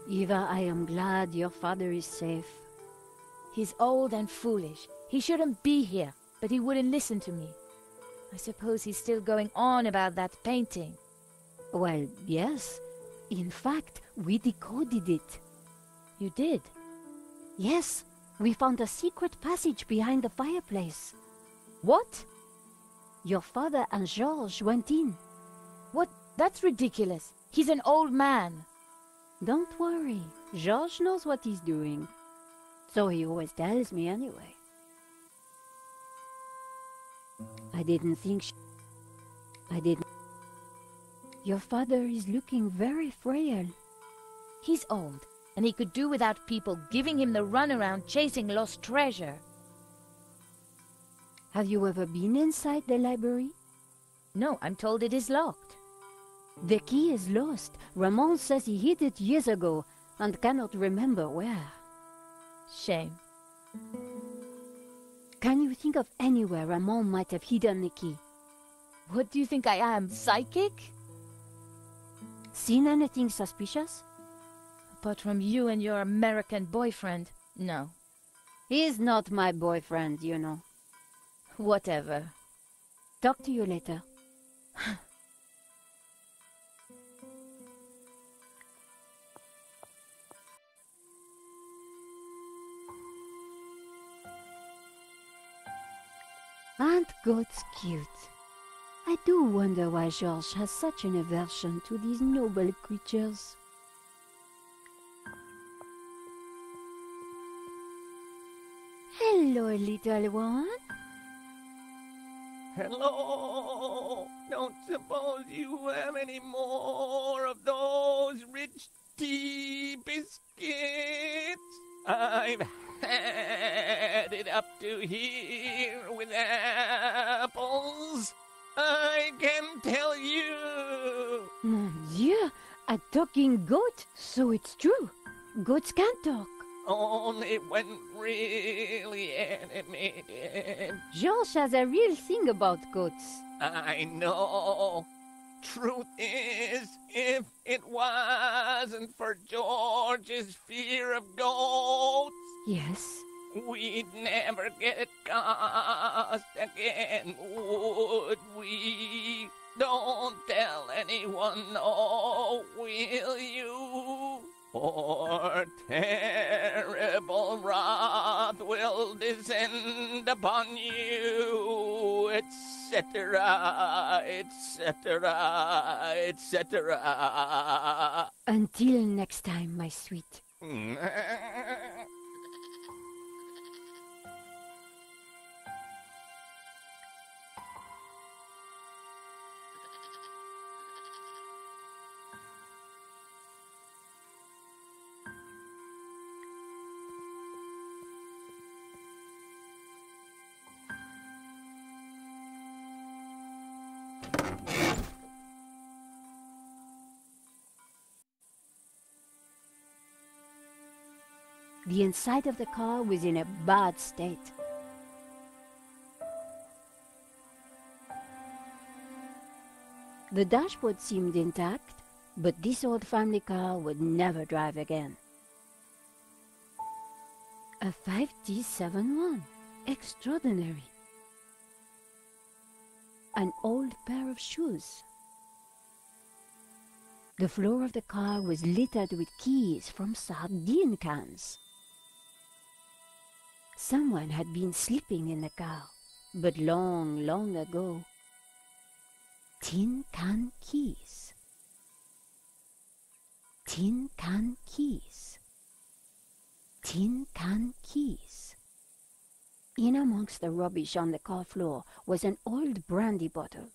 Eva, I am glad your father is safe. He's old and foolish. He shouldn't be here, but he wouldn't listen to me. I suppose he's still going on about that painting. Well, yes. In fact, we decoded it. You did? Yes, we found a secret passage behind the fireplace. What? Your father and Georges went in. What? That's ridiculous. He's an old man. Don't worry. Georges knows what he's doing. So he always tells me anyway. I didn't think I didn't. Your father is looking very frail. He's old, and he could do without people giving him the runaround chasing lost treasure. Have you ever been inside the library? No, I'm told it is locked. The key is lost. Ramon says he hid it years ago and cannot remember where. Shame. Can you think of anywhere Ramon might have hidden the key? What do you think I am, psychic? Seen anything suspicious? Apart from you and your American boyfriend, no. He's not my boyfriend, you know. Whatever. Talk to you later. Aren't goats cute? I do wonder why Georges has such an aversion to these noble creatures. Hello, little one. Hello! Don't suppose you have any more of those rich tea biscuits? I've had it up to here with apples. I can tell you. Mon Dieu, a talking goat, so it's true. Goats can talk. Only when really animated. Georges has a real thing about goats. I know. Truth is, if it wasn't for George's fear of goats, Yes. we'd never get cast again, would we? Don't tell anyone, no, will you? For terrible wrath will descend upon you, etc., etc., etc. Until next time, my sweet. The inside of the car was in a bad state. The dashboard seemed intact, but this old family car would never drive again. A 5T71. Extraordinary. An old pair of shoes. The floor of the car was littered with keys from sardine cans. Someone had been sleeping in the car, but long, long ago. Tin can keys. Tin can keys. Tin can keys. In amongst the rubbish on the car floor was an old brandy bottle.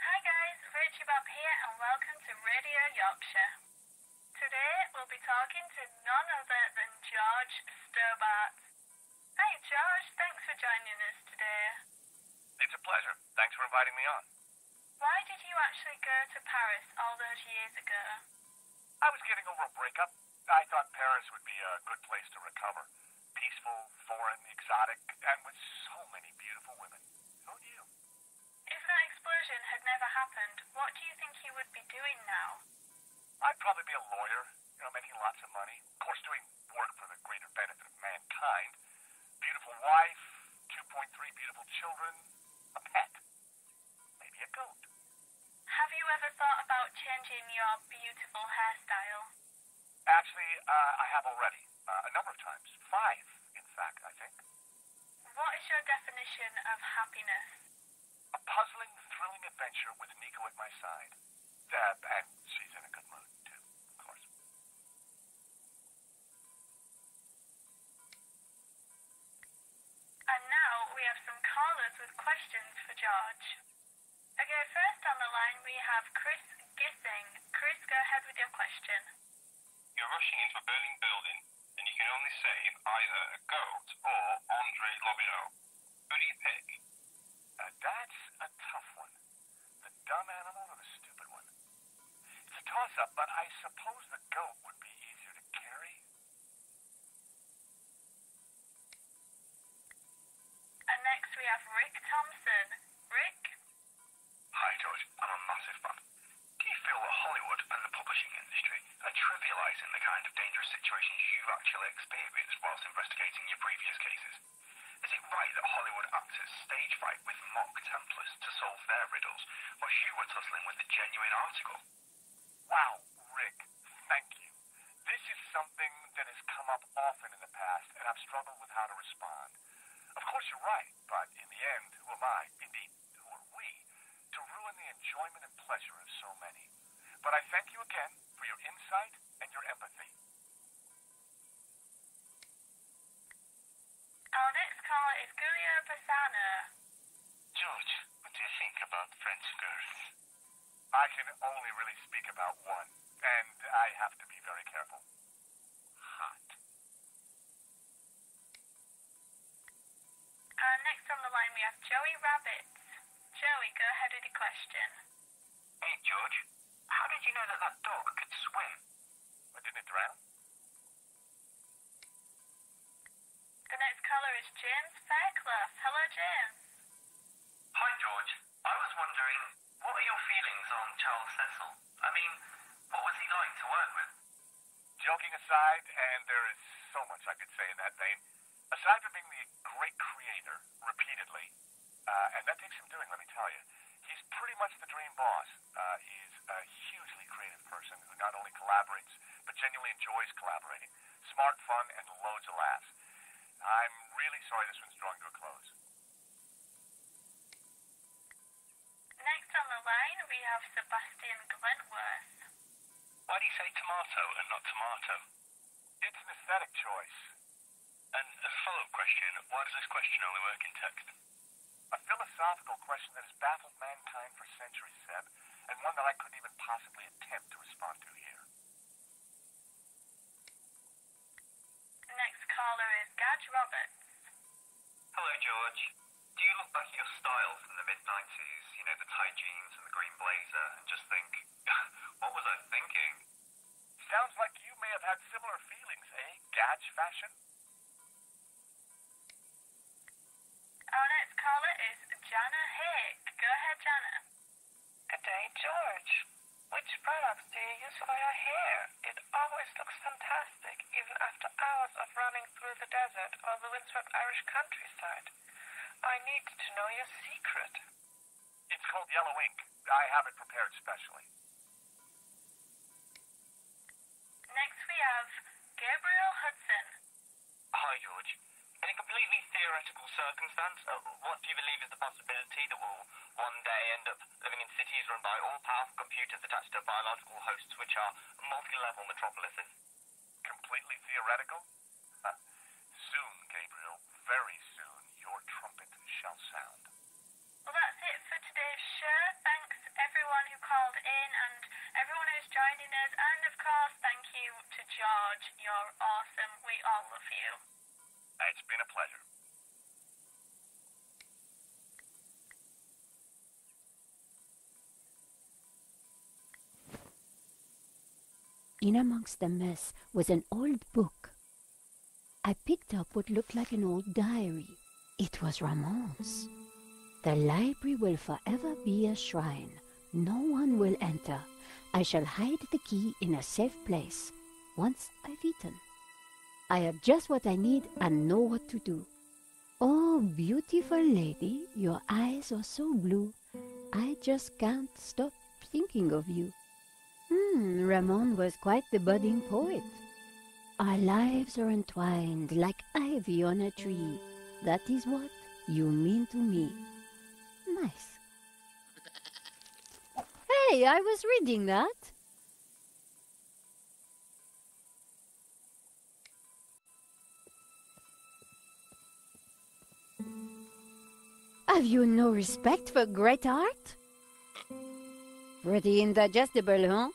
Hi guys, Richie Bob here and welcome to Radio Yorkshire. Today we'll be talking to none other than George Stobart. Hi George, thanks for joining us today. It's a pleasure. Thanks for inviting me on. Why did you actually go to Paris all those years ago? I was getting over a breakup. I thought Paris would be a good place to recover. Peaceful, foreign, exotic, and with so many beautiful women. Who knew? Is that explosion explosion had never happened, what do you think he would be doing now? I'd probably be a lawyer, making lots of money. Of course, doing work for the greater benefit of mankind. Beautiful wife, 2.3 beautiful children, a pet, maybe a goat. Have you ever thought about changing your beautiful hairstyle? Actually, I have already. A number of times. 5, in fact, I think. What is your definition of happiness? A puzzling, thrilling adventure with Nico at my side. And she's in a good mood, too, of course. And now we have some callers with questions for George. Okay, first on the line we have Chris Gissing. Chris, go ahead with your question. You're rushing into a burning building, and you can only save either a goat or Andre Lobineau. Who do you pick? That's a tough one. The dumb animal or the stupid one? It's a toss-up, but I suppose the goat would be easier to carry. And next we have Rick Thompson. Rick? Hi, George. I'm a massive fan. Do you feel that Hollywood and the publishing industry are trivializing the kind of dangerous situations you've actually experienced whilst investigating your previous cases? Is it right that Hollywood actors stage fight with mock Templars to solve their riddles, while you were tussling with a genuine article? Wow, Rick, thank you. This is something that has come up often in the past, and I've struggled with how to respond. Of course you're right, but in the end, who am I, indeed, who are we, to ruin the enjoyment and pleasure of so many? But I thank you again for your insight and your empathy. Our next caller is Giulio Bassano. George, what do you think about French girls? I can only really speak about one, and I have to be very careful. Hot. Next on the line we have Joey Rabbit. Joey, go ahead with your question. Hey, George. How did you know that that dog could swim? Didn't it drown? The next caller is James Fairclough. Hello, James. Hi, George. I was wondering, what are your feelings on Charles Cecil? I mean, what was he like to work with? Joking aside, and there is so much I could say in that vein, aside from being the great creator, repeatedly, and that takes some doing, let me tell you, he's pretty much the dream boss. He's a hugely creative person who not only collaborates, but genuinely enjoys collaborating. Smart, fun, and loads of laughs. I'm really sorry this one's drawing to a close. Next on the line we have Sebastian Glentworth. Why do you say tomato and not tomato? It's an aesthetic choice. And as a follow-up question, why does this question only work in text? A philosophical question that has baffled mankind for centuries, Seb, and one that I couldn't even possibly attempt to respond to here. The next caller is Gadge Roberts. Hello, George. Do you look back at your style from the mid-90s, the tight jeans and the green blazer, and just think, what was I thinking? Sounds like you may have had similar feelings, eh? Gadge fashion? Our next caller is Jana Haig. Go ahead, Jana. Good day, George. Which products do you use for your hair? It always looks fantastic, even after hours of running through the desert or the windswept Irish countryside. I need to know your secret. It's called yellow ink. I have it prepared specially. Next we have Gabriel Hudson. Hi, George. In a completely theoretical circumstance, what do you believe is the possibility that we'll one day end up living in cities run by all-powerful computers attached to biological hosts which are multi-level metropolises? Completely theoretical? Soon, Gabriel, very soon, your trumpet shall sound. Well, that's it for today's show. Thanks everyone who called in and everyone who's joining us. And of course, thank you to George. You're awesome. We all love you. It's been a pleasure. In amongst the mess was an old book. I picked up what looked like an old diary. It was Ramon's. The library will forever be a shrine. No one will enter. I shall hide the key in a safe place. Once I've eaten, I have just what I need and know what to do. Oh, beautiful lady, your eyes are so blue. I just can't stop thinking of you. Ramon was quite the budding poet. Our lives are entwined like ivy on a tree. That is what you mean to me. Nice. Hey, I was reading that. Have you no respect for great art? Pretty indigestible, huh?